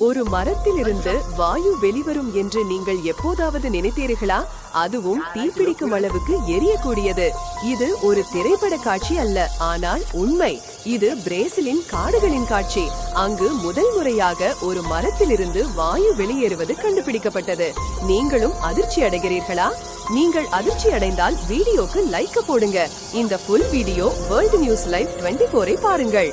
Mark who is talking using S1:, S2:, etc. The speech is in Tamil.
S1: ஒரு மரத்திலிருந்து வாயு வெளிவரும் என்று நீங்கள் எப்போதாவது நினைத்தீர்களா? அதுவும் தீப்பிடிக்கும் அளவுக்கு எரியக்கூடியது. இது ஒரு திரைப்பட காட்சி அல்ல, ஆனால் உண்மை. இது பிரேசிலின் காடுகளின் காட்சி. அங்கு முதல் முறையாக ஒரு மரத்திலிருந்து வாயு வெளியேறுவது கண்டுபிடிக்கப்பட்டது. நீங்களும் அதிர்ச்சி அடைகிறீர்களா? நீங்கள் அதிர்ச்சி அடைந்தால் வீடியோக்கு லைக் போடுங்க. இந்த full video world news live 24 பாருங்கள்.